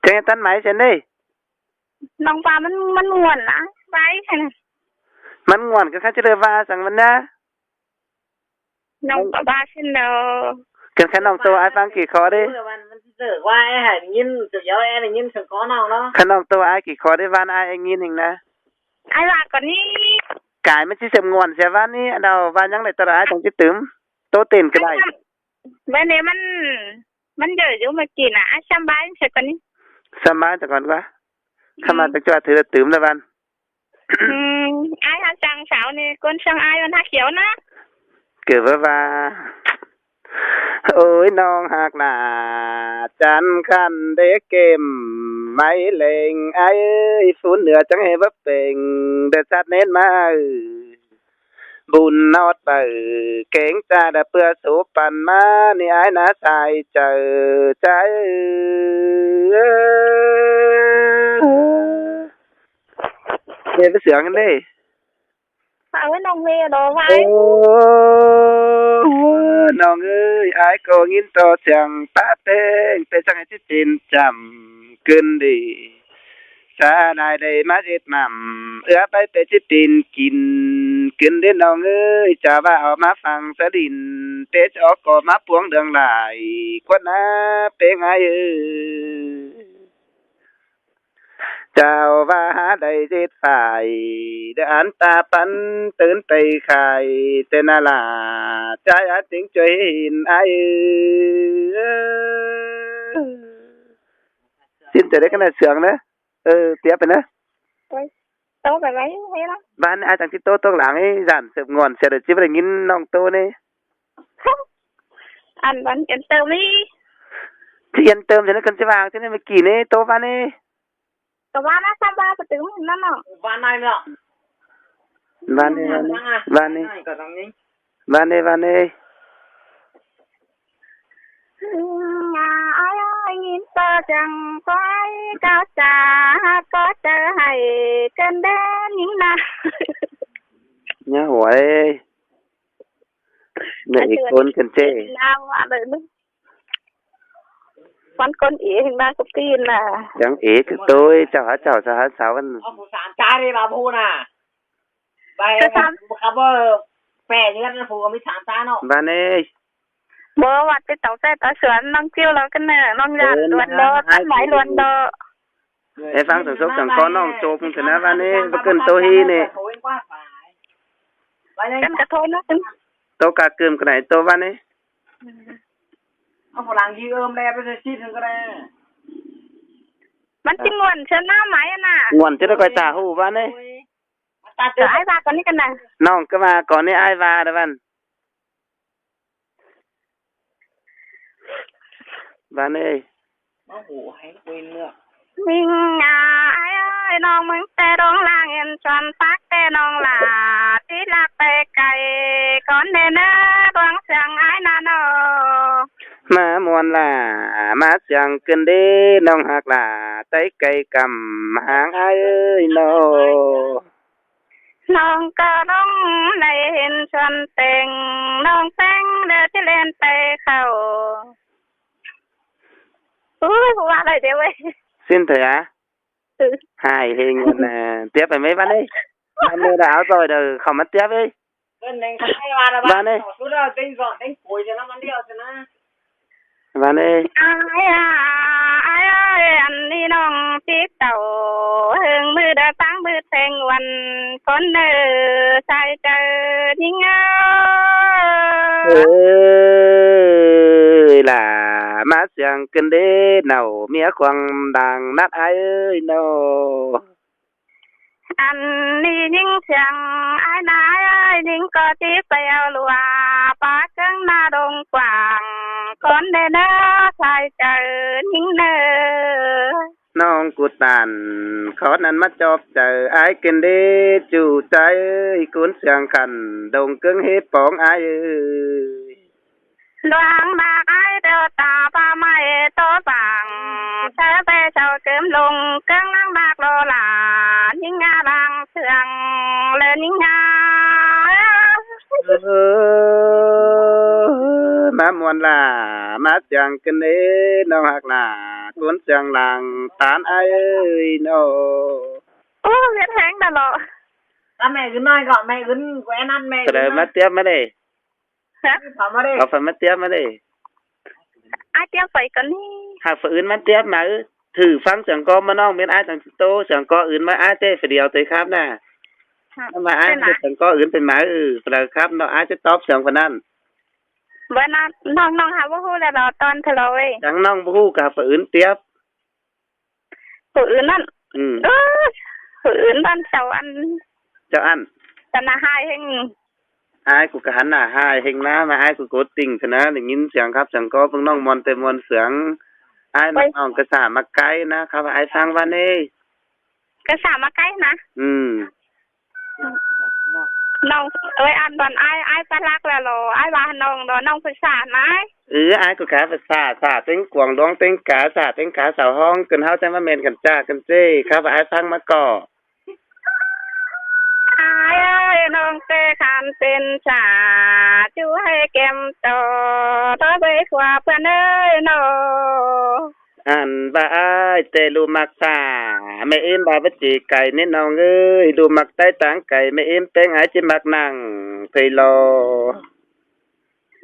เจ้าตันไหมเช่นนี่น้องปลามันง่วนนะไปแค่นั้นมันง่วนก็ข้าจะเดือว่าสั่งมันนะน้องปลาบ้าเช่นเด้อเกินแค่น้องตัวไอ้ฟังกี่คอดิมันเจอว่าไอ้หายยินจะเยอะไอ้ยินถึงก้อนเอาเนาะแค่น้องตัวไอ้กี่คอได้วันไอ้เงี้ยเองนะไอ้ว่าก่อนนี้กายไม่ใช่เสมง่วนเสียวันนี้เราวันยังในตลาดต้องจิตตึมโตเต้นก็ได้วันนี้มันเยอะอยู่เมื่อกี้นะสบายเสียก่อนนี้สบายแต่ก่อนว่าขมาตะจวดถือตึมแล้ววันไอ้ทางจังสาวนี่คนช่างไอ้วันท่าเขียวนะเกิดว่าโอ้ยน้องหักหน้าจันคันเด็กเกมไม่เล่งไอ้ฝุ่นเหนือจังให้บ่เป็นเดือดสัดเน้นมาบุญนอดไปเก่งจ้าดเปื่อสูปันมานี่ไอ้น่าใส่เจอใจไปเสียงกันดิเอาไว้น้องเมย์รอไว้น้องเอ้ยไอ้ก็ยินต่อเสียงป้าเต้งไปสั่งให้ที่จินจำขึ้นดีสาหน่ายได้มาเจ็ดมั่มไปจิตินกินขึ้นเด้น้องเอ้ยจะว่าเอามาฟังสะดินเตจออกก็มาปวงเดืองหลายคนน่ะเป็นไงเจ้าว่าได้เจ็ดฝ่ายเดินตาปันตื่นไปขายเตนาลาใจอาจถึงช่วยเห็นไอ้สิ้นจะได้ขนาดเสียงนะเตี้ยไปนะโตไปไว้ให้ละบ้านอาจารย์ที่โตตรงหลังไอ้ยันเสพงอนเสียเดี๋ยวจิบอะไรงินน้องโตนี่อันวันกันเติมนี่ที่ยันเติมเสร็จแล้วกันจะวางที่นี่เมื่อกี้นี่โตบ้านนี่ก็ว่านะสบายประตูนั่นเนาะบ้านไหนเนาะบ้านนี่บ้านนี่ก็ตรงนี้บ้านนี่ยินต่อจังไว้ก้าวจ๋าก็เจอให้กันแดนยิ่งนะเนี่ยหัวเนี่ยอีกคนกันเจ้น้ำว่าเลยมึงวันคนเอ๋เห็นบ้านกุ๊กตีนน่ะยังเอ๋คือตัวเจ้าหาเจ้าสาวสาวกันเอาผู้สามจ้าเลยมาพูน่ะไปครับว่าแปะเงินผู้ก็มีสามจ้าเนาะบ้านนี่บ่วัดไปเต่าแต่ต่อสวนน้องจิ้วแล้วกันเนอะน้องยันล้วนโดต้นไม้ล้วนโดไอ้ฟังสังสกสังก้อนน้องโจมชนะบ้านนี้บ่เกินโตฮีนี่กันกระโทนนะโตกะเกิมกันไหนโตบ้านนี้เอาฝรั่งยืมแล้วไปซีถึงก็ได้มันจิงวนเชิญหน้าไหมน่ะงวนจะได้ก่อยตาหูบ้านนี้ตาเจอไอ้บาก่อนนี้กันน่ะน้องก็มาก่อนนี้ไอ้บาเด้อบ้านบ้านเอ้ยโอ้โหให้คุยเนื้อมิงไอ้น้องมึงแต่ดองล่างเอ็นจวนปักแต่น้องหลาที่ลักไปไกลก่อนเด้อนะดวงเสียงไอ้นาโนมามวนล่ะมาเสียงขึ้นเด้น้องหักล่ะไตไก่กำหางไอ้เอ้ยโนน้องก็ร้องในเห็นชวนเต็งน้องแสงเดินที่เล่นไปเข้าว่าอะไรเดี๋ยวเว้ยสิ้นเถอะหายเฮงกันนะเตี้ยไปไหมบ้านนี้บ้านนี้ดาวrồiเดี๋ยวเขามาเตี้ยไปเป็นเองใครมาแล้วบ้านนี้สุดแล้วเต็งก่อนเต็งปุ๋ยจะน้ำมันเดียวจะนะบ้านนี้ไอ้อันนี้น้องติ๊กเต่าหึงมือเดินตั้งมือแทงวันคนเดินใส่เจอยิ่งล่ะมาเสียงกันเด้เนาเมียควงดังนัดไอ้เอ้ยโนอันนี้ยิ่งเสียงไอ้นายยิ่งก็ที่ไปเอาลัวปาจังหน้าดงกว่างคนเดินใส่เจอยิ่งเด้อน้องกุตันขอนั้นมาจบเจอไอ้กันเด้จู่ใจกุนเสียงขันดงกึ่งเฮ็ดปองไอ้ดวงดาไอเดียวตาปาไม่โตบังเธอไปเจ้าเกิมลงเกิงนั่งบากโลลายิ่งงาดังเสื่องเลยยิ่งงามามวนล่ะมาเสียงกันเด้น้องหักล่ะ cuốn chẳng làng tán ai ơi no โอ้เฮ็ดแฮงตลอด ถ้าแม่ขึ้นน้อยก่อนแม่ขึ้นแหวนนั่นแม่ rồi mất tiếp mà đây ฮะ ถามมาดิ có phần mất tiếp mà đây อ้ายเตรียมไปกันนี่ hạt phải ứng mất tiếp mà thử phăng chẳng có mà non bên ai chẳng tô chẳng có ứng mà ai tê phải điều tới khắp nè ฮะ mà ai chẳng có ứngเป็นหมาphải khắp nó ai sẽ top chẳng phần ăn ว่าน้องหาว่าฮู้แล้วรอตอนเธอเลย chẳng non bu cả phải ứng tiếp ผู้อื่นนั่น ừ ผู้อื่นนั่นเจ้าอัน cho ăn จะน่าหายแห่ง ai của cả hắn là hai hình ná mà ai của cố tình thì nó để nhìn chẳng khắp chẳng có phương nông mòn tề mòn sướng ai nó nòng cái xả mặc cái na khắp ai sang van đi ก็สามมาใกล้นะ ừ น้องอันตอนอ้ายปลาลักแล้วเหรออ้ายว่าน้องภาษาไหม ai của cả phải xả tính quảng đoán tính cả xảo hong cần hao xem mà mền cần cha cần chê khắp ai sang mà cỏ อ้ายเอ้ยน้องเตะคันเป็นสาจูให้แก้มโตต่อไปกว่าเพื่อนเอ้ยน้อง ăn ba ai tê lu mặc xả mẹ em bà bất chỉ cày nên nòng ơi lu mặc tay táng cày mẹ em tên ai chỉ mặc nàng thầy lò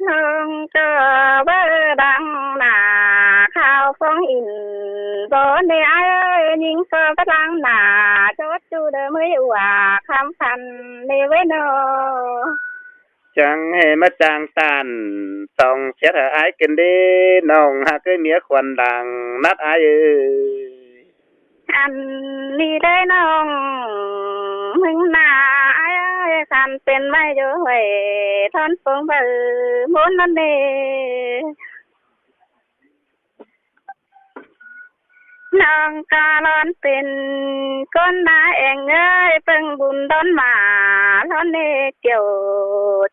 น้องเจอเบอร์ดังหน้าข่าวฟ้องอินบ่ได้อ้ายเอ้ยยิงเฟอร์กำลังหน้าจดจูเดอมือว่าคำพันในเว้นอ chẳng hề mất chàng tàn song xét ở ai kinh đi nòng hạ cái mía quần đằng nát ai ơi อันนี้ได้น้องมึงหน้าอ้ายเอ้ยคันเป็นไม่อยู่เว้ยทอนฟงเบอร์มุนนั่นเด้ น้องกาลอนเป็นก้นนาเองเอ้ยเพิ่งบุญดอนมาล้อนเนเกี่ยว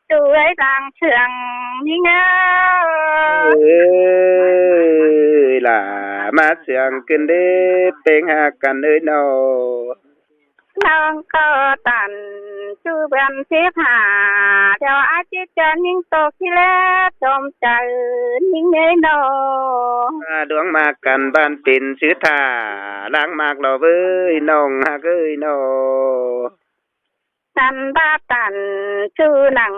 ช่วยดังเชืองยิ่งเอ้ ơi là má sương kinh đi tiếng hạ cần ơi no น้องก็ตันชูเบียนเสียหาเจ้าอาจิตจะยิ่งตกที่แล้วจมใจยิ่งเงยโน đuống mạc cần ban tin chữ thả lãng mạc lò với nòng hạ ơi no สันบาตันชื่อหนัง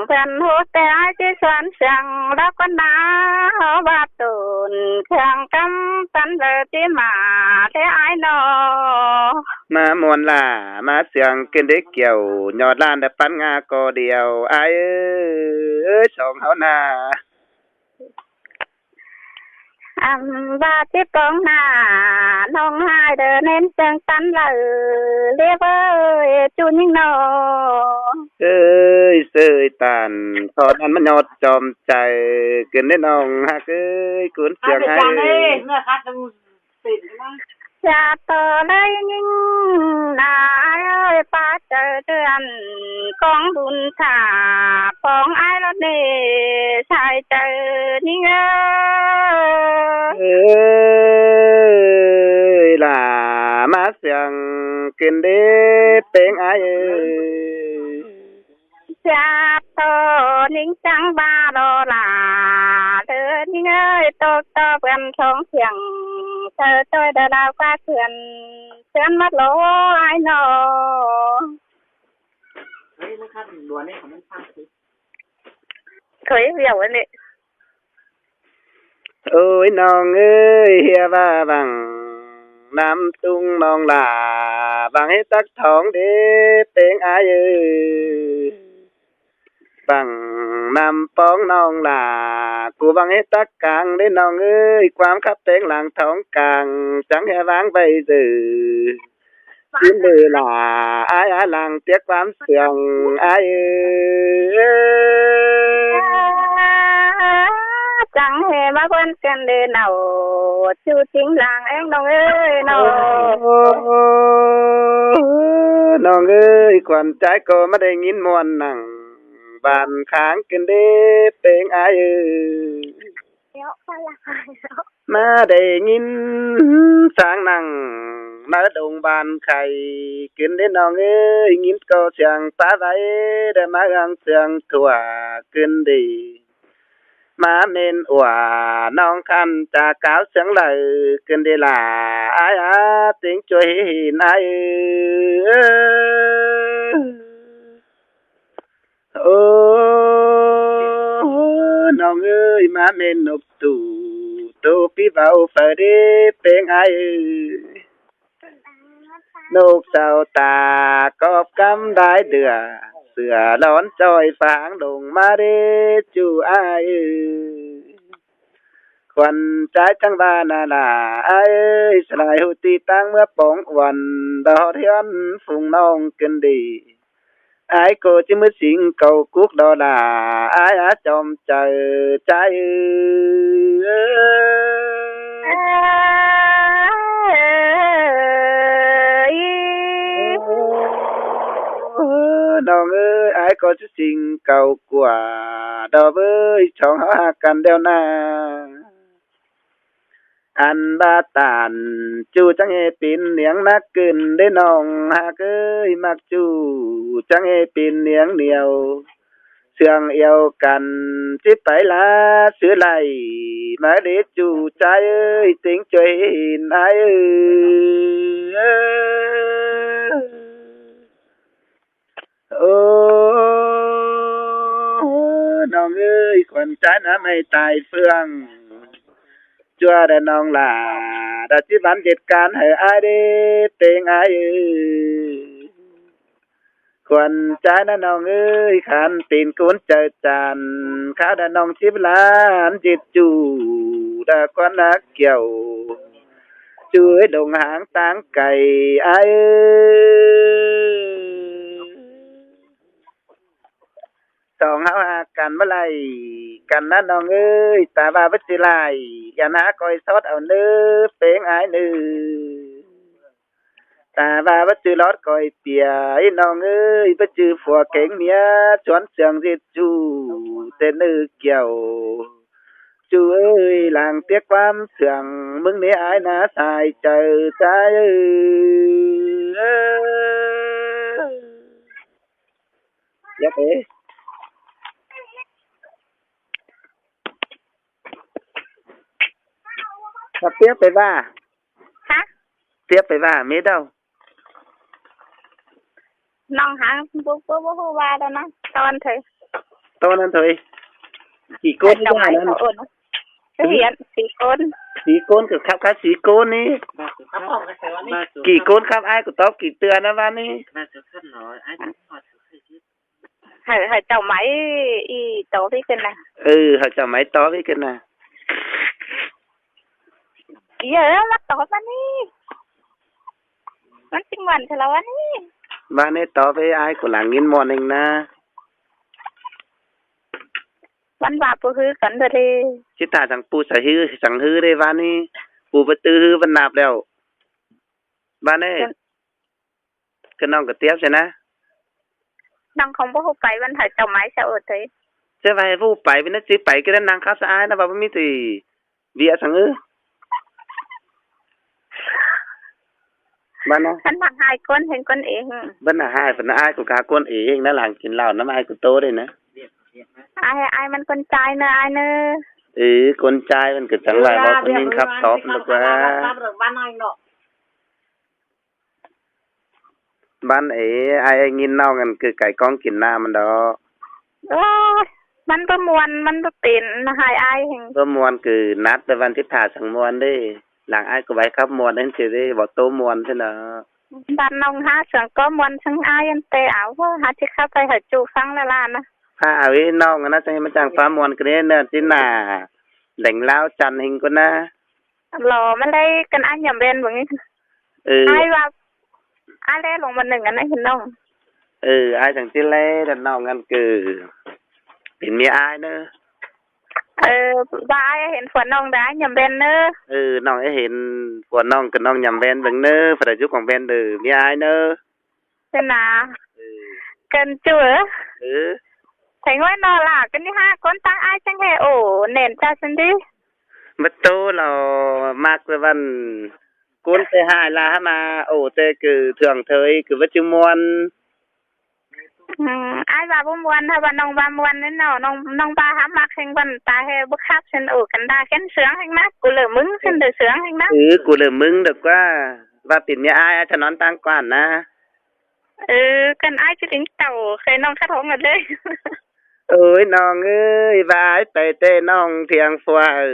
เป็นหัวแต่ที่สวนเสียงแล้วก็นาเขาบาตุนเครื่องกำตันเลยที่มาที่ไอ้นอ má muôn là má sương kinh đi kiểu nhọt lan đã bắn nga có điều ai ơi sòng hảo na อันบาที่ปองหน้าน้องหายเดินเน้นเสียงตันเลยเรียบเอ้ยจูนยิ่งนอ ơi sơi tàn thọนั้นมันยอดจอมใจกินได้น้องฮักเอ้ยกุน ถ้า เสียง เป็น ไอ้ จานนี่เนื้อคัดต้องติดนะ จะต่อเลยยิ่งหน้าเอ้ยป้าเจอเดือนกองบุญถาปองไอ้รถเน่ชายเจอยิ่งเอ้ย ơi là má sương kinh đi tiếng ai ơi จะต่อนิ่งจังบาโดลาเดินยิ่งเอ้ยตกต่อเป็นทองเสียงเธอช่วยเดินดาวก้าเขื่อนมัดโลไอ้นอ เฮ้ยมันคัดล้วนนี่ของมันฟังสิ เคยเหี่ยวอันนี้ ôi nong ơi hia ba bằng nam tung nong là bằng hết tắc thong đi tiếng ai ơi bằng nam pong nong là cụ bằng hết tắc càng đến nong ơi quám khắp tiếng làng thong càng chẳng hề vang bây giờ chính lừa là ai làng tiếc quám sương ai ơi จังเฮมาควนกันเดนเอาชูจริงหลังเอ็งน้องเอ้ยน้อง น้องเอ้ยควันใจก็ไม่ได้ยินมวนหนังบานค้างกันเด้เป็นไอายเอ้ย เดี๋ยวพลัง มาได้ยินสางหนังมาดงบานไข่กินได้น้องเอ้ยยินก็เสียงป้าไว้ได้มาอังเสียงถั่วกินดี มาเมนอัวน้องคันจากก้าวเสียงเลยขึ้นได้ล่ะอ้ายติงช่วยนายโอ้น้องเอ้ยมาเมนนบตูพี่เบาเฟรเดเป็นไอนกเสาตากอบกำได้เดือเสือร้อนจอยฟางลงมาเดจูอายควันใจจังบานาลาอายสลายหูตีตั้งเมื่อปองวันดอเทียนฟุงน้องกันดีอายโกจิมือสิงเก่ากุกดอลาอายจอมใจใจน้องเอ้ยไอ้ก็จะสิ่งเก่ากว่าดอกเอ้ยช่องหากันเดียวนาอันบาตานจูจังเอปินเหนียงนักกึนได้น้องหากเอ้ยมักจูจังเอปินเหนียงเหนียวเสื่องเอวกันจิไปลาซื้อไหลมาเดจูใจเอ้ยสิงช่วยนายเอ้ยโอ้น้องเอ้ยคนใจนะไม่ตายเฟืองจัวแต่น้องหลาดัชวันเหตุการณ์ให้อายได้เป็นอายคนใจนะน้องเอ้ยขันตีนกุนเจอจันข้าแต่น้องชิบลานจิตจูดาควันนักเกี่ยวช่วยดงหางตางไก่อายสองเฮาหากันเมื่อไรกันนะน้องเอ้ยตาบาบัจิไลอย่าหาคอยซอดเอาเนื้อเป็นอายเนื้อตาบาบัจิรอดคอยเปียไอ้น้องเอ้ยบัจือฝัวเก่งเมียชวนเสียงจิตจูเต้นนื้อเกี่ยวจูเอ้ยหลังเตียกความเสียงมึงเนี่ยอายนะสายเจอใจยักเอ๋ถ้าเปียกไปว่าฮะเปียกไปว่าไม่เด้าน้องหาบ่ว่าแล้วนะตอนเถอะตอนนั้นเถอะกี่ก้นได้นั้นเรียน4 ก้นกับครับ4 ก้นนี้กี่ก้นครับอ้ายก็ตอบกี่เตือนนะวันนี้น่าจะขึ้นน้อยอ้ายจะพอถือให้เจ้าไม้อีโตพี่กันนะให้เจ้าไม้ต่อพี่กันนะเยอะมาต่อวันนี้มันจริงวันเถอะวันนี้บ้านนี้ต่อไปอ้ายก็หลังกินมอนึงนะวันว่าปูฮือกันเด้อดิชิตาสังปูใส่ฮือสังฮือได้วันนี้ปูไปตื้อฮือวันนับแล้วบ้านนี้ก็น้องก็เตี้ยใช่นะน้องของบ่ฮู้ไปวันให้เจ้าไม้ซะเอิดเถอะจะไปผู้ไปเป็นนักสิไปก็ได้นางครับสะอายนะว่าบ่มีสิเบียสังฮือบ้านนะฉันมาหายก้นเห็นก้นเองบ้านน่ะหายบ้านน่ะอายกูกาก้นเองนะหลังกินเหล้าน้ำอายกูโตได้นะอายมันคนใจเนอะอายเนอะคนใจมันเกิดจังไรว่าคนยิงครับตอบหรอกว่าบ้านไอ้งินเน่ากันคือไก่ก้องกินหน้ามันดอกมันประมวลมันประเป็นหายอายเห็นประมวลคือนัดแต่วันที่ผ่าสังมวลได้หลังไอ้ก็ไว้ครับมวนนั่นสิได้บอกโตมวนใช่เนาะบ้านน้องหาเสียงก็มวนสังอายอันเตเอาว่าหาที่เข้าไปหาจูฟังละล่ะนะถ้าเอาไว้น้องนะจังมันจังฟ้ามวนกันเนี่ยที่หน้าแหล่งเล้าจันหิงก็นะหล่อมันได้กันอ้ายยำเบนแบบนี้อ้ายว่าอ้ายได้ลงมา1อันนั้นเห็นน้องอ้ายจังที่เล่แต่น้องกันคือเป็นเมียอ้ายเนอะบ้าเห็นฝนน้องได้ยำเบนเนอะน้องเห็นฝนน้องกับน้องยำเบนเบิ่งเนอะฝรั่งยุคของเบนมีอายเนอะเป็นน่ะเกินจื้อถึงว่านอนหลับกันนี่5 คนตั้งอายจังแฮ่โอ้เน่นจ้าซั่นดิมาโตเรามากเลยวันกุนไปหายลามาโอ้แต่คือเถื่องเถยคือว่าจิมวน ai vào bông mùa thôi và nông ba mùa nên nó nông ba hám mặc hình văn ta hay bức khắp xin ủ cần đa kén sướng hình mát của lửa mứng xin được sướng hình mát Của lửa mừng được quá và tiền nhà ai cho nó tăng quản na cần ai chứ tính tàu khi nông khát hổng ở đây ôi nong ơi vãi tề tê nong thiang phòa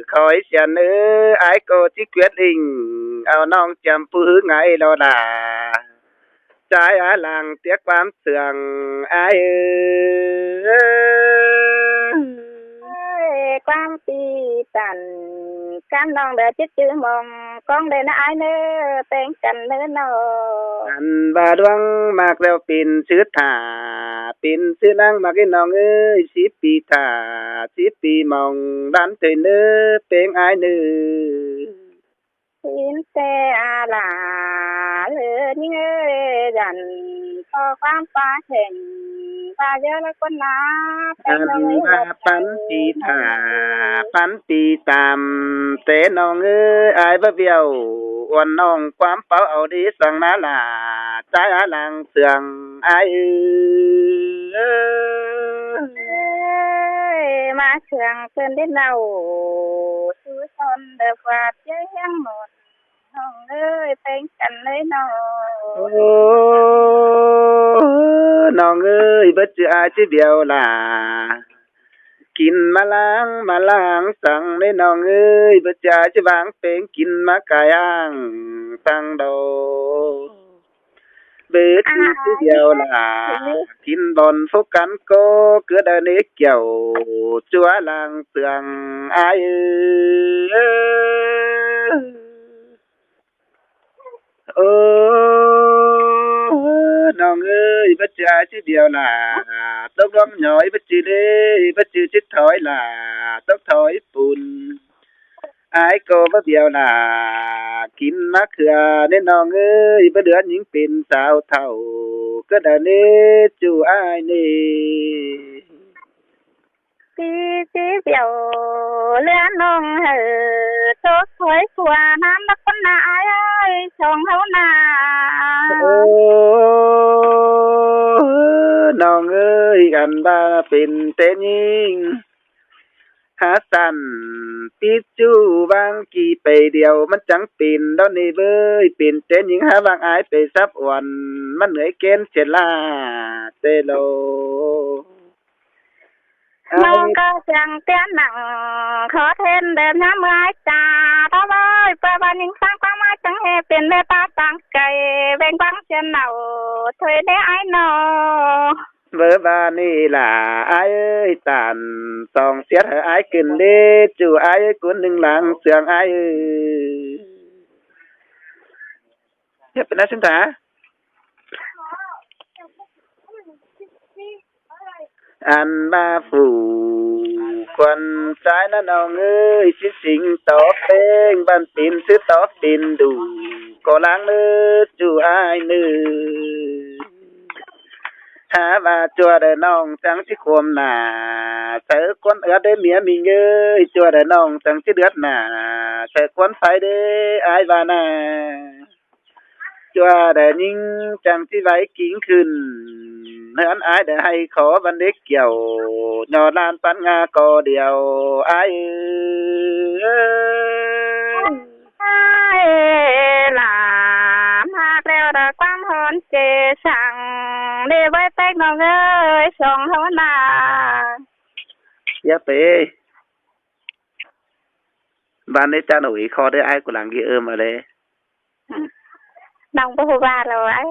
khói chân ơi ai cô chỉ quyết định ao nong chăm phu ngày lo đà trái á làng tiếc quám sườn ai quang pi tần cam nong đợi chết chữ mong con đây nó ai nữa tên cần nữa nó anh bà đoan mạc đeo pin chữ thả pin chữ năng mà cái nong ơi ship pi thả ship pi mong đan tới nữa tên ai nữa tin xe là lửa những dần cho quang phá hình và giờ là con ná anh bà bắn pi thả bắn pi tam tế nong ơi ai bà biểuวันน้องความเป้าเอาดีสั่งนาลาใจอาลังเสืองไอมาเชื่องเกินได้เน่าซื้อซอนเดือดว่าเจ๊ยังหมดห้องเอ้ยเป็นกันเลยเนาะโอ้น้องเอ้ยเบิดจืออาจือเดียวล่ะกินมาล้างสั่งเลยน้องเอ้ยเบิดจืออาจือวางเป็นกินมากายอ่างตั้งโดเบิดจือเดียวล่ะกินบอนฟุกกันโกเกือเดินเกี่ยวจัวลางเสืองอายโอ้น้องเอ้ยบัดจ่าชื่อเดียวล่ะต้องร้องหน่อยบัดจือเด้บัดจือชิดถอยล่ะต้องถอยปุ่นอายก็บ่เดียวล่ะกินมะเขือเด้น้องเอ้ยบ่เดือนหญิงเป็นสาวเฒ่าก็ได้เนจูอายนี่จีเดียวเลื่อนลงโชคสวยกว่าน้ำนักคนนาอายชงเฮานาโอ้น้องเอ้ยกันบ้าเป็นเต้นยิงหาสันติดจูบางกี่ไปเดียวมันจังปินดอนนี่เว้ยปินเต้นยิงหาบางอายไปซับอ่อนมันเหนื่อยเกณฑ์เสร็จลาเตโลน้องก็จังเตี้ยหนังขอเทนเดินน้ำมือไอ้จ่าท้าบอยเปิดบ้านยิงสร้างความมาจังเฮเป็นเมตตาสังไก่เบ่งบังเชนเหนาถอยได้ไอ้นอเมื่อบานนี่ล่ะไอ้ตานสองเสียเธอไอ้ขึ้นเด้จู่ไอ้กุนหนึ่งหลังเสียงไอ้เฮ็ดเป็นอะไรสินตาอันมาฝูควันใจนั่นน้องเอ้ยสิสิงต่อเพลงบ้านปินซื้อต่อปินดูก็ล้างมือจู่อายมือหาว่าจัวเด้อน้องจังสิควมหน้าเธอคนเอื้อได้เมียมีเงยจัวเด้อน้องจังสิเดือดหน้าเธอคนไฟเด้อายว่าน่ะจัวเด้อยิงจังสิไว้กิ่งขึ้นเฮือนอายได้ให้ขอบันเด็กเกี่ยวยอดลานปันงาก็เดียวอายหลามหากแล้วดอกความหอนเจสั่งเดี๋ยวไว้แตกน้องเอ้ยส่งเขานาอย่าไปบ้านนี้จ้าหนุ่ยขอได้อายกูหลังกี่มาเลยน้องบ่ฮู้ว่าแล้วไอ้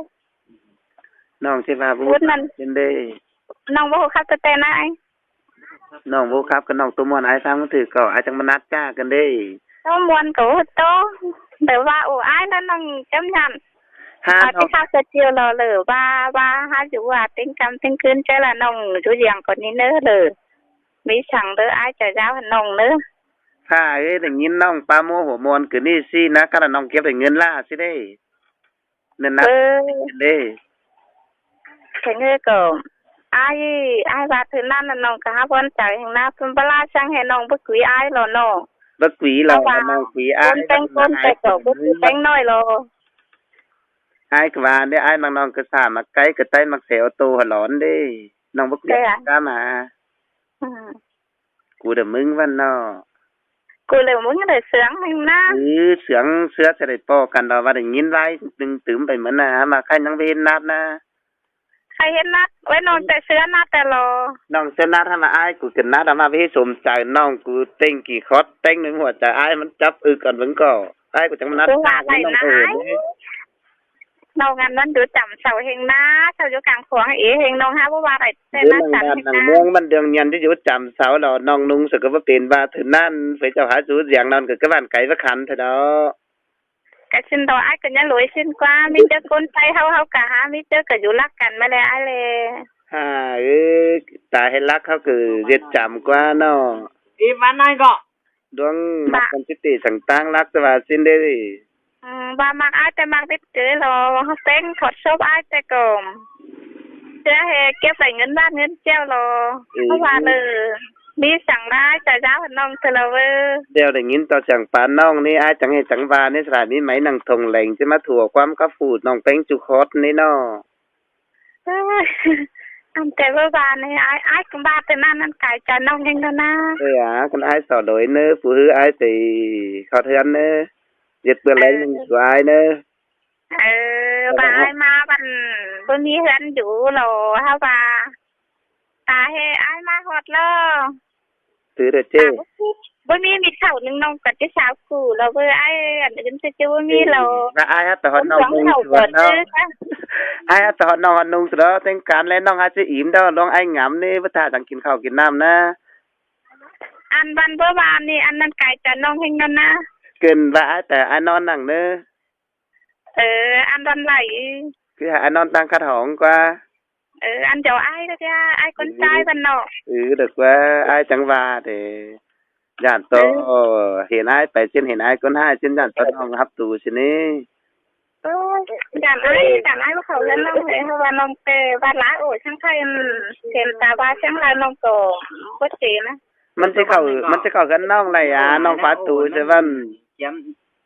น้องสิว่าพูดเป็นเด้น้องบ่ฮู้ครับแต่นายน้องบ่ครับกับน้องตัวม่วนอ้ายฟังมันถือก็อ้ายจังมานัดจ้ากันเด้ตัวม่วนก็โตแต่ว่าโอ้อ้ายนั่นน้องจำยันที่ข้าวเจียวรอเลยว่าหาอยู่ว่าติ้งกำติ้งคืนใจละน้องอยู่อย่างก่อนนี้เน้อเลยมีสั่งเด้ออ้ายจะยาวน้องเน้อถ้าได้ยินน้องปาโมหัวมวนคือนี่สินะคันน้องเก็บได้เงินล่าสิเด้นั่นนะเด้thế nghe cậu ai vào thứ năm là nông cá vốn chạy hàng na phân bala sang hè nông bất quý ai lo nô bất quý là nông quý ai con cậu bất quý nói lo ai cái bà đấy ai mang non cái xả mà cái tay mặc xẻo tô hả lón đi non bốc đẹp ra mà cụ được mừng văn nó cô đều muốn cái đời sướng mình na sướng sướng sẽ để po cần đó và để nhìn lại đừng tưởng phải mẫn à mà khai năng viên nát na khai hết nát với nonแต่เสื้อนแต่รอ น้องเส้นนát mà ai cụ cần nát mà với sồmใจน้องกูเต็งกี่คอดเต็งหนึ่งหัวใจaiมันจับก่อนvẫnก่อaiกูจังมันนัดน้องน้องงานนั้นดูจำเสาเฮงนะเสาอยู่กลางขวงเอ๋เฮงน้องฮะว่าอะไรเส้นนั้นจันเฮงนะเมืองมันเดืองยันที่อยู่จำเสาเราน้องนุ่งสึกว่าเป็นว่าถึงนั่นไปเจ้าหาจูเสียงนอนกับกบ้านไก่ว่าขันเถอะเนาะกะชินดอไอ้กันยังรวยชินกว่ามีเจอคนไปเฮากะฮะมีเจอกับอยู่รักกันมาแล้วไอ้เลยตาให้รักเขาคือเรียดจำกว่าเนาะอีวันนั้นก็ดวงมักกันสิติสังตั้งรักสวัสดิ์สินได้ว่ามักไอ้แต่มักติดเจอเราเต้งถอดชอบไอ้แต่ก่อนเจ้าเฮเก็บใส่เงินบ้านเงินเจ้าเราเพราะว่าเลยมีสั่งได้แต่เจ้าน้องเธอเราเดี๋ยวได้ยินต่อจังปานน้องนี่ไอ้จังให้จังวานี่สถานีไหมนังทงแหล่งจะมาถั่วความกระฟูดน้องเป้งจุคอดนี่เนาะอันแต่ว่าบ้านนี่ไอ้กับบ้านแต่นั่นไก่จะน้องเองแล้วนะคนไอ้สอดอยเนื้อผู้ฮือไอ้ตีเขาเทือนเนื้อเย็ดเปลือกเล่นสวยเนื้อบ้านมาบันบนนี้เฮือนอยู่เราฮะว่าตาเฮไอ้มาหอดแล้วถือเด็ดเจ้บนนี้มีเข่าหนึ่งน้องกับเจ้าสาวกูเราเบอร์ไอ้อันอื่นจะเจ้ามีเราไอ้แต่หอดน้องนุ่งสวยเนาะไอ้แต่หอดน้องนุ่งสวยแต่งการเล่นน้องอาจจะอิ่มเด้อลองไอ้งำนี่ว่าถ้าจังกินข้าวกินน้ำนะอันบันเบอร์บานนี่อันนั้นไก่จะน้องเฮงนั่นนะเกินว่าแต่ไอ้นอนนั่งเนอะอันดันไหลคือไอ้นอนตั้งขัดหองกว่าอันเจ้าไอ้ก็จะไอ้คนใจบันเนาะđượcว่าไอ้จังว่าแต่ย่านโตเห็นไอ้ไปเช่นเห็นไอ้คนให้เช่นย่านโตน้องฮับตูสินี่ย่านไอ้ว่าเขาเล่นน้องเลยเพราะว่าน้องเตะบ้านหลายโอ้ช่างไทยเห็นตาบ้าช่างลายน้องโตก็เจ๋นะมันจะเข้ากันน้องอะไรน้องฟ้าตูใช่ป่ะ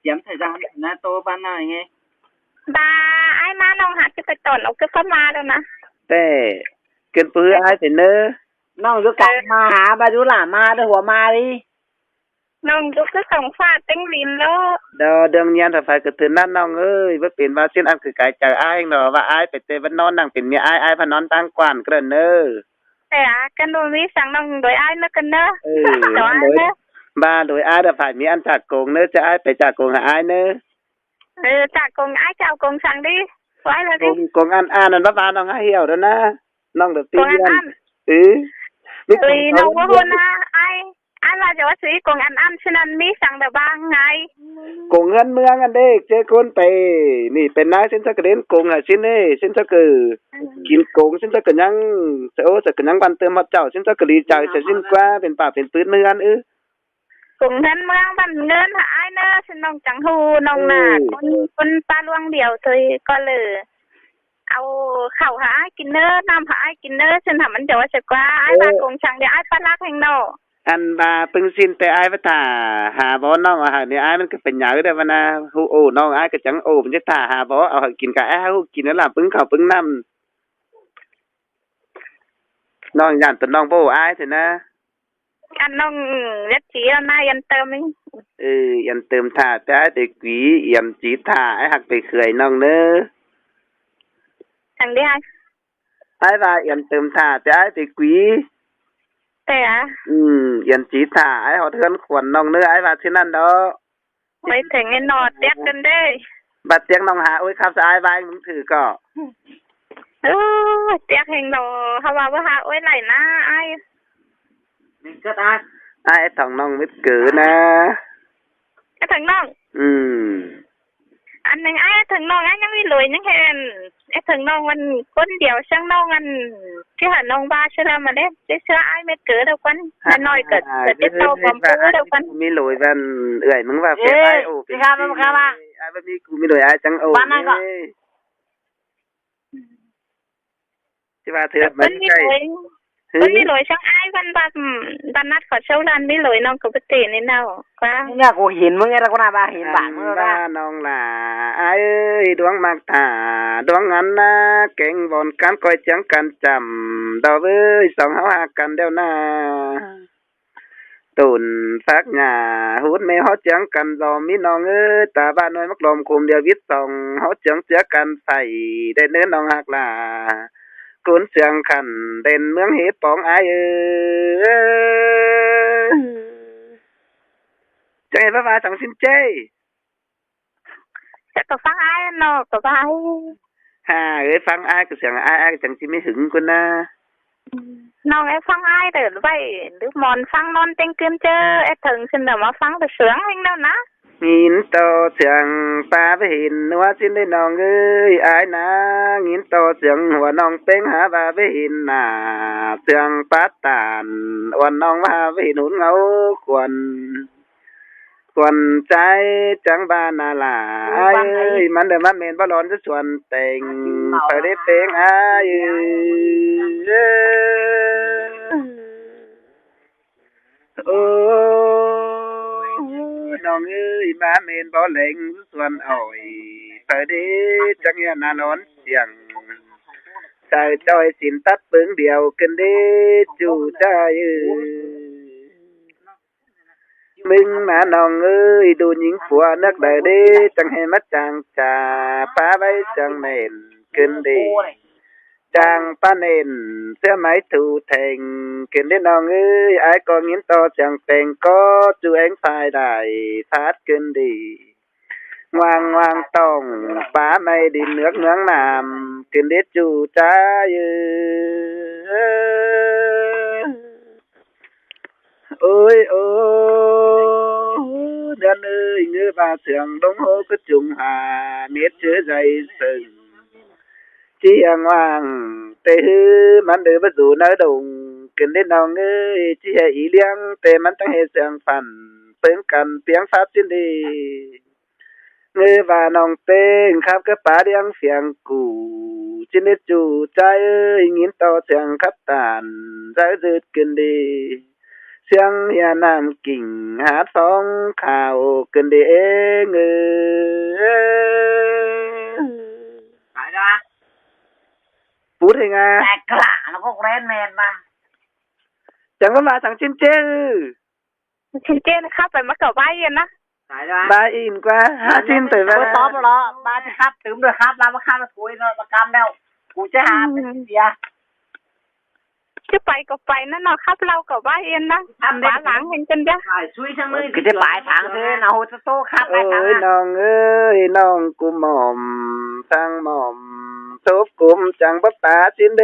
chém thời gianนะโตบ้านไหนไงบ้าไอ้มาน้องหัดจะไปต่อนเอาเข้ามาแล้วนะแต่เกินปื้อไอ้เป็นเนอน้องยุกมาหาบายุหลามาด้วยหัวมาดิน้องยุกก็ส่งฟ้าเต็งลินแล้วเดือนนี้ถ้าไฟกระเทือนนั่นน้องเอ้ยว่าเป็นว่าเส้นอันคือไก่จากไอ้เนาะว่าไอ้ไปเตะวันนอนนั่งเป็นเมียไอ้พนอนตั้งกวนเกินเนอแต่กันโดนวิสังน้องโดยไอ้เนกันเนอะบ้าโดยไอ้เดี๋ยวฝ่ายมีอันจากโกงเนอจะไอ้ไปจากโกงหาไอ้เนอจากโกงไอ้เจ้าโกงสั่งดิไว้เลยดิโกงอันนั่นบ้าน้องไอ้เหี่ยวแล้วนะน้องเดือดตีเงินน้องว่าคนนะไอ้เราจะว่าซื้อโกงอันฉะนั้นมีสั่งแบบบ้างไงโกงเงินเมืองอันเด็กเจ้าคนไปนี่เป็นนายเส้นสักเด่นโกงหาชิ้นนี่เส้นสักคือกินโกงเส้นสักยังสักยังวันเติมมาเจ้าเส้นสักรีจ่ายเส้นกว่าเป็นป่าเป็นปืนเมืองกลุ่มเงินเมืองบันเงินหายเนอะฉันน้องจังหูน้องนาคนปลาลวงเดียวเธอก็เลยเอาเข่าหากินเนอะน้ำหากินเนอะฉันทำมันจะว่าจะกว่าไอ้บากงช่างเดี๋ยวไอ้ปลาลักแห่งโนอันบาปึงสินแต่ไอ้ว่าถ้าหาบ่อน้องอาหารเนี่ยไอ้มันก็เป็นอย่างได้วนะฮูโอน้องไอ้ก็จังโอมันจะถ้าหาบ่อเอากินกับไอ้ฮูกินนั่นล่ะปึงข้าวปึงน้ำน้องย่านตัวน้องโบไอ้เถอะนะอันน้องเล็ดจีแล้วนายยันเติมนี่ยันเติมท่าแต่ไอ้แต่กวียันจีท่าไอ้หักไปเคยน้องเนอะทางนี้ไอ้ว่ายันเติมท่าแต่ไอ้แต่กวีแต่ยันจีท่าไอ้หอเทือนขวัญน้องเนื้อไอ้ว่าที่นั่นเนาะไม่ถึงไอ้นอดเตี้ยกันได้บัดเตียงน้องหาโอ้ยครับสายใบมึงถือก็เตี้ยแห่งโนเขาว่าหาโอ้ยไหลนะไอ้นี่ก็ตาไอ้ทองน้องมิดเกินนะไอ้ทองน้องอันหนึ่งไอ้ถึงน้องไอ้ยังไม่รวยยังเห็นไอ้ถึงน้องมันคนเดียวช่างน้องอันที่หันน้องบ้าเชื่อมาเด้เชื่อไอ้ไม่เกิดเดียวกันน้อยเกิดจะโตความเกิดเดียวกันมีรวยกันเอื่อยมึงว่าเป็นไอ้โอ้เป็นครับเป็นครับไอ้แบบนี้กูมีรวยไอ้จังโอ้บ้านนั่นก็ที่ว่าเธอมันใช่ วันนี้ลอยช่างอ้ายวันนัดขอเช่าร้านไม่ลอยน้องกับปตินี่เนาะกว้าง เนี่ยกูเห็นมึงไงแล้วกูน่าบ้าเห็นบ้านมึง บ้า นะ น้องหล่าเอ้ยดวงมักตาดวงอันนะเก่งบนการคอยเจียงกันจำดอกเอ้ยสองเฮาหากันเดี๋ยวนาตุนสักหญ้าหูดแม่เฮาเจียงกันรอมีน้องเอ้ยตาบ้านน้อยมักลมคุมเดียววิทย์สองเฮาเจียงเจือกันใส่ได้เนื้อน้องหักหล่ากุนเสียงขันเด่นเมืองเฮปองอ้ายเอ้ยจังไงบ้าสังสินเจ้ จะก็ฟังอ้ายเนาะก็ว่า ฮ่าเอ้ยฟังอ้ายก็เสียงอ้ายจังสิไม่หึงกูนะ น้องไอ้ฟังอ้ายเด้อไว้หรือมอนฟังนอนเต็งเกินเจอไอ้ถึงฉันเดี๋ยวมาฟังแต่เสียงเองแล้วนะ งินโตเสียงปลาไปเห็นว่าสิได้น้องเอ้ยอ้ายนะงินโตเสียงหัวน้องเป้งหาว่าไปเห็นหน้าเสียงปลาตานวันน้องว่าไปเห็นหุ่นเงาควรใจจังบ้านนาลาอ้ายเอ้ยมันเด้อมันเมนบ่ร้อนจะส่วนเต็งไปได้เป้งอ้ายเอ้ย โอ้น้องเอ้ยมาเมนบ่เล็งส่วนอ้อยเผอเด้จังยานาร้อนเสียงใจจอยสินตัดปึงเดียวกันเด้จู่ใจมึงมาน้องเอ้ยดูหญิงผัวนักได้เด้จังให้มาจางจาป้าไว้จังเม่นขึ้นเด้จางป้าเน่นเสื้อไหมถูแทงขึ้นได้น้องเอ้ยไอ้ก็งินต่อจังเป็นก็จูเองภายได้พาดขึ้นดีวางต้องป้าไม่ดินเนือกเนืองน้ำขึ้นได้จูใจโอ้ยโอ้เดินเอ้ยเงือบาเสียงดงโหก็จุงหาเม็ดเชื้อใจสึงเจียงว่างแต่ฮือมันเดือบสู่เนื้อดงกินได้น้องเอ้ยเจียอีเลี้ยงแต่มันต้องให้เสียงฟันเพิ่งกันเปียงฟ้าสิ้นดีเงือบาน้องเต้งครับก็ป่าเลี้ยงเสียงกูจินได้จู่ใจเอ้ยงินต่อเสียงขับตานใจจืดกินดีเสียงเฮียน้ำกิ่งหาสองข่าวกินดีเองเอ้ย หายจ้ะ พูดยังไง แต่กล้าแล้วก็แรนแมนมา จังก็มาสังชินเจ้อ ฉันเจนครับไปมากับไว้ยันนะ หายจ้ะ บาอินกว่าหาชินตื่นมา กูตอบแล้วมาจะครับถึงเลยครับเรามาข้ามมาคุยเนาะมากำแล้วกูจะหาเสีย จะไปก็ไปนั่นเนาะครับเรากับว่าเอ็นนะหวาหลังเห็นกันจ้ะ ช่วยช่างมือคือจะปลายทางเธอนะโหจะโตครับไป โอ้ ทาง ยน้องเอ้ยน้องกูหม่อมทั้งหม่อมทุบกุมจังบ่ป่าชินเด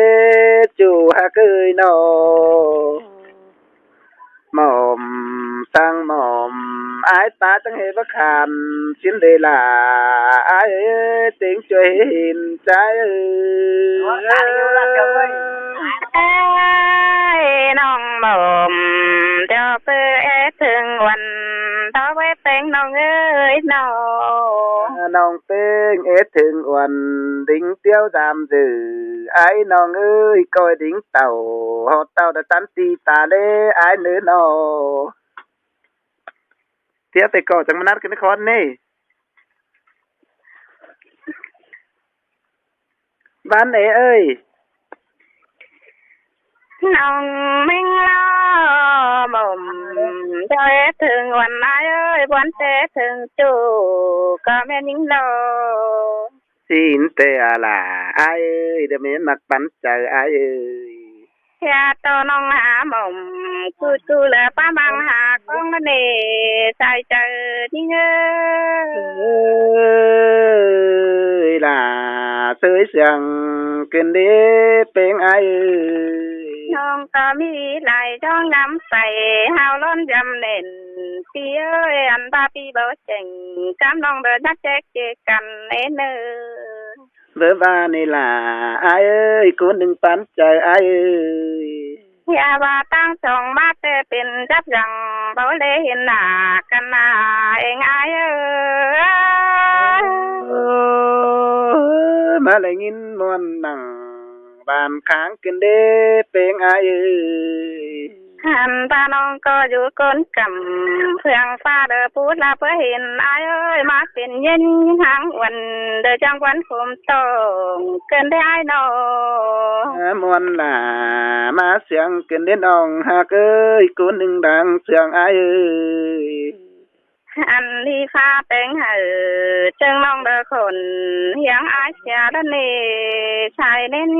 จู่หาเกยนอหม่อมทั้งหม่อมอายตาจังเฮบ่คานชินเดล่ะอายเอ้ยติงช่วยเห็นใจเอ้ย เอ้ยน้องหม่อมเจ้าเปื้อถึงวันต่อไว้เป็นน้องเอ้ยน้อง น้องเป้งเอ็ดถึงอ้วนดิ้งเตี้ยวดำจือไอ้น้องเอ้ยก้อยดิ้งเต่าหอเต่าแต่ตันตีตาเล่ไอ้เนื้อนอเที่ยวแต่ก่อจังมานัดกันนครนี่บ้านไหนเอ้ย น้องมิ่งล้อบ่มเจ้าถึงวันนายเอ้ยวันเตถึงจู่ก็แม่นิ่งโล สินเตอะล่ะไอ้เอ้ยเดี๋ยวแม่มักปันใจไอ้เอ้ย ยาโตน้องหาหม่อมกูแลป้าบางหาก้องเนใจเจอนี่เงยล่ะเสยเสียงกินเด้เป็นไอ้เอ้ย น้องก็มีหลายจ้องน้ำใสหาวล้นยำเน่นพี่เอ้ยอันบ้าพี่บ่เจ๋งกำน้องเดินนัดแจ๊กเจกันเนเนอ เบื่อบ้านนี่ล่ะไอ้เอ้ยกูหนึ่งปันใจไอ้เอ้ย อย่าว่าตั้งสองมาแต่เป็นจับยังบ่เลยเห็นหน้ากันหน้าเองไอ้เอ้ย มาเลยงินมวนหนัง บ้านค้างกันเด้เป็งอายเอ้ยหันตาน้องก็อยู่ก้นกำเพื่องฟ้าเด้อพูดลาเพื่อเห็นอายเอ้ยมาเป็นเย็นหางวันเด้อจังวันคมตองเกินได้อายน้องมวนหน้ามาเสียงกันเด้น้องหากเอ้ยกูหนึ่งดังเสียงอายเอ้ยอันนี้ฟ้าแตงเจิงน้องเด้อคนเฮียงอายเสียด้านนี้ชายเน้น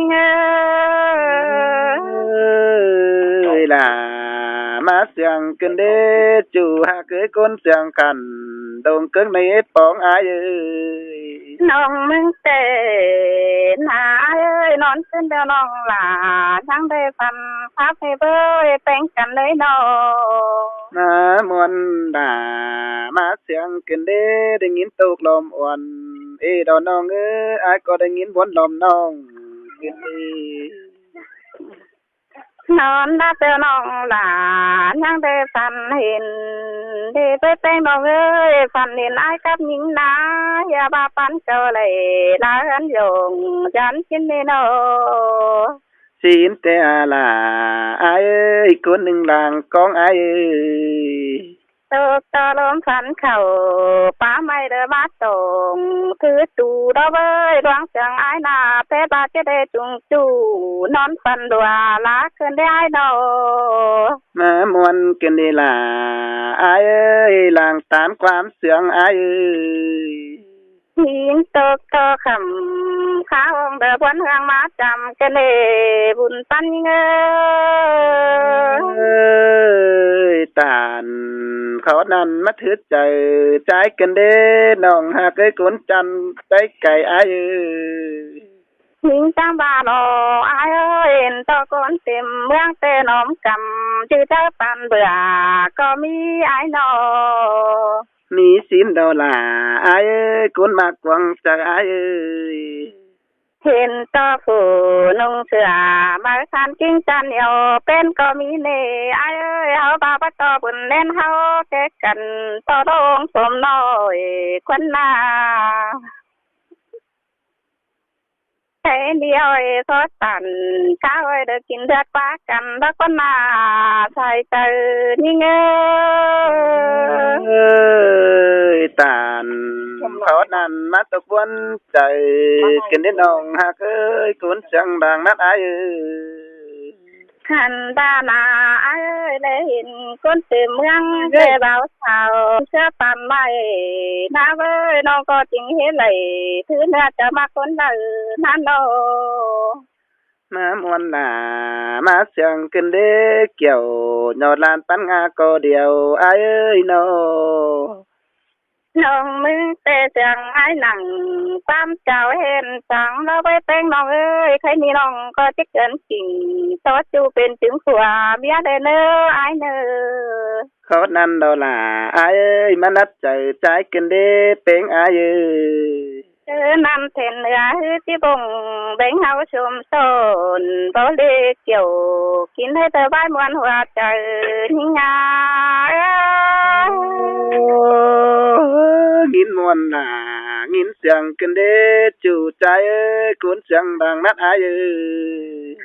เอ้ยล่ะมาเสียงกันเด้จู่หากเอ้ยคนเสียงกันดงเกิงในปองอายเอ้ยน้องมึงเตนอายเอ้ยนอนขึ้นเด้อน้องหลาทั้งได้ฟันพาไปเบ้ยแป้งกันเลยน้องมามวนด่ามาเสียงกันเด้ได้ยินตกลมอ่อนดอนน้องเอ้ยอายก็ได้ยินวนลมน้องกันเด้นอนได้เจอน้องหลานยังได้ฝันเห็นได้ไปแต่งน้องเอ้ยฝันเห็นอายกับหญิงนาอย่าบ้าปันเจอเลยลาเหินยงจันกินไม่นอสินแต่ลาอายเอ้ยคนหนึ่งหลังของอายเอ้ยตกตะลมฝันเข่าป้าไม่เด้อมาตงถือตูดเอาไว้ดวงเสียงอายนาเต้บาจะได้จุงจูนอนฝันดัวลาขึ้นได้อายนอมามวนกันดีล่ะอายเอ้ยหลังตามความเสียงอายเอ้ยหินตกตอคำข้าวเดือบนเฮืองมาจำกันเลยบุญปันเงยตานเขานั่นมาถือใจใจกันเด้น้องหากเอ้ยคนจันใจไก่อายเอ้ยหิงจังบาลออายเอ้ยตะโกนเต็มเมืองเตน้อมกำจื้อเจ้าปันเบื่อก็มีอายนอมีสินดอลาอายเอ้ยคนมากกวังใจอายเอ้ยเห็นต่อผู้นุ่งเสื้อมาคันกิ้งจันเดียวเป็นก็มีเน่อายเอ้ยเฮาบาปต่อบุญเล่นเฮาแก่กันต่อลงสมน้อยควันนาแค่เดียวทอดตันข้าวเด้อกินเดือดปากันแล้วก็นาใส่เตอนี่เงยตานเขานั่นมาตะกวนใจกินได้น้องหากเอ้ยคนจังดังนัดอายเอ้ยขันดานาเอ้ยเลยเห็นคนเต็มเมืองเลยเบาเสาเชื่อปันไม่นาเว้ยน้องก็จริงเห็นเลยถือเนื้อจะมาคนเดินนั่นโนมามวนหน้ามาเสียงกันเด้เกี่ยวยอดลานปันงาก็เดียวอายเอ้ยน้อน้องมึงเตะเสียงไอ้หนังตามเจ้าเห็นสังแล้วไปแต่งน้องเอ้ยใครมีน้องก็จะเกินจริงซอจูเป็นถึงขัวเมียเด้อเนอไอ้เนอเขานั่นดอลาอายเอ้ยมานัดใจกันเด้เป็งอายเอ้ยนำเทนเนื้อที่บงแบ่งเฮาชมสนบ่เล็กเกี่ยวกินให้เธอบ้านมวนหัวใจยิ่งงางินมวนหน้างินเสียงกันเด้จู่ใจเอ้ยคนเสียงดังนัดอายเอ้ย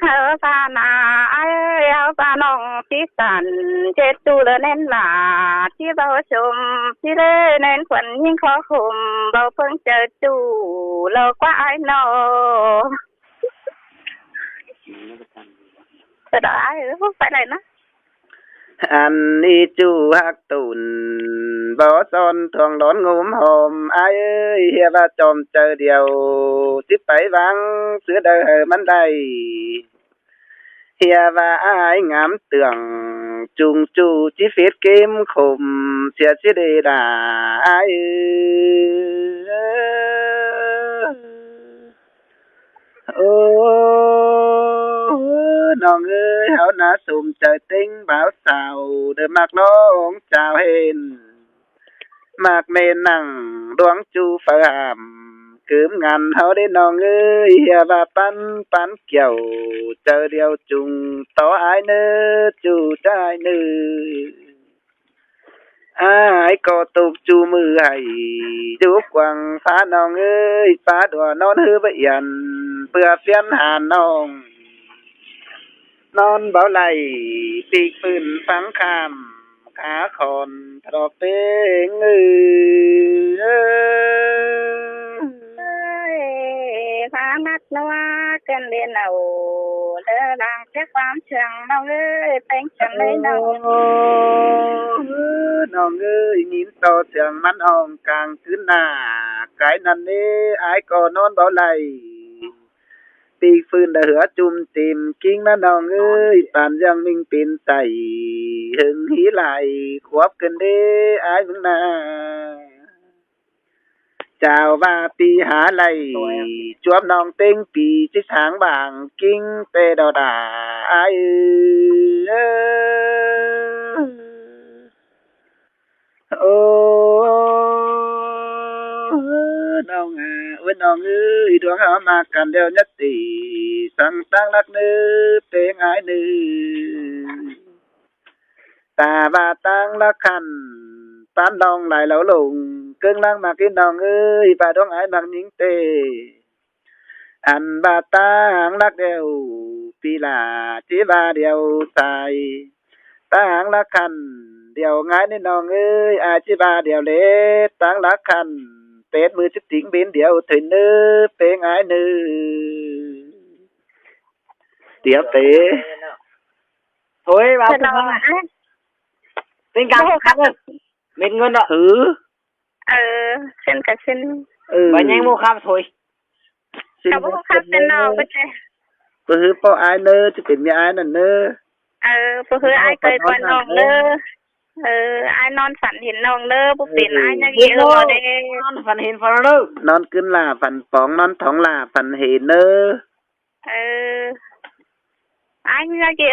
เฮาพานาอายเฮาพาน้องที่สันเจ็ดตูละแน่นหลาที่เบาชมที่เล่แน่นขวัญยิ่งขอคุมเบาเพิ่งเจอจู่เรากว่าไอ้นอจะได้ไปไหนนะอันนี้จู่ฮักตุนบ่ซ้อนทองร้อนงุมหอมอายเอ้ยเฮียว่าจอมเจอเดียวสิไปวังเสือเด้อมันได้เฮียว่าอายงามเตืองจุงจู่จิเฟดเกมคมเสียสิได้ด่าอายโอ้น้องเอ้ยเฮาน่าสมใจเต็งบ่าวสาวเด้อมักน้องเจ้าเห็นมากเมนั่งดวงจูฟ้ามคืมงานเฮาได้น้องเอ้ยอย่าว่าปันเกี่ยวเจอเดียวจุงต่ออายเน้อจูใจเน้ออายก็ตุกจูมือให้จุกวังฟ้าน้องเอ้ยฟ้าดัวนอนฮือบ่ยันเพื่อเฟียนหาน้อง นอนเบาไหลปีกปืนฟังคำขาคอนทรอเป้งเอ้ยพานัดนะว่ากันเรียนเอาเดินดังแค่ความเชื่องน้องเอ้ยเป็นจังเลยน้อง น้องเอ้ยยินต่อเสียงมันอ่องกลางคืนหน้าไกลนั่นนี่อายก็นอนเบาไหลปีกฟืนเหือจุ่มติมกิ้งนะน้องเอ้ยปานยังมิงปินใส่หึงหีไหลควบกันเด้อายมึงนาเจ้าว่าปีหาไหลจวบน้องเต็งปีจิฉางบางกิ้งเตดอดาอายโอ้น้องน้องเอ้ยดวงหามากันเดียวนัดตีสั่งตั้งรักเนื้อเพลงอายเนื้อตาบาตั้งรักคันปานดองไหลเหลาลงเกิงล่างมากินน้องเอ้ยป่าดองอายบางยิงเตอันบาตั้งรักเดียวปีลาจีบาเดียวใส่ตั้งรักคันเดียวง่ายนี่น้องเอ้ยอาจีบาเดียวเล็ดตั้งรักคันเป็ดมือชิดถิงบินเดียวถึงเนื้อเพลงอายเนื้อเดี๋ยวเต๋thôi vào Xin cùng lỗi ha ạ. tình cảm khác ơi mệt ngân đó thử Xin cả xin. ừ và nhanh mua khám thôi xin Cậu có khắp tên nào có chứ? tôi hứa bao ai nơ chứเป็นมีaiนั่นเนอ Phụ hứa ai cười con nòng nơ. Ai non phản hiện nòng nơ, phụ tiền ai nhắc ghê vào đây. non phần hình phần đâu นอนขึ้นล่าฝันปองนอนท้องล่าฝันเหเนอ Ai nhắc ghê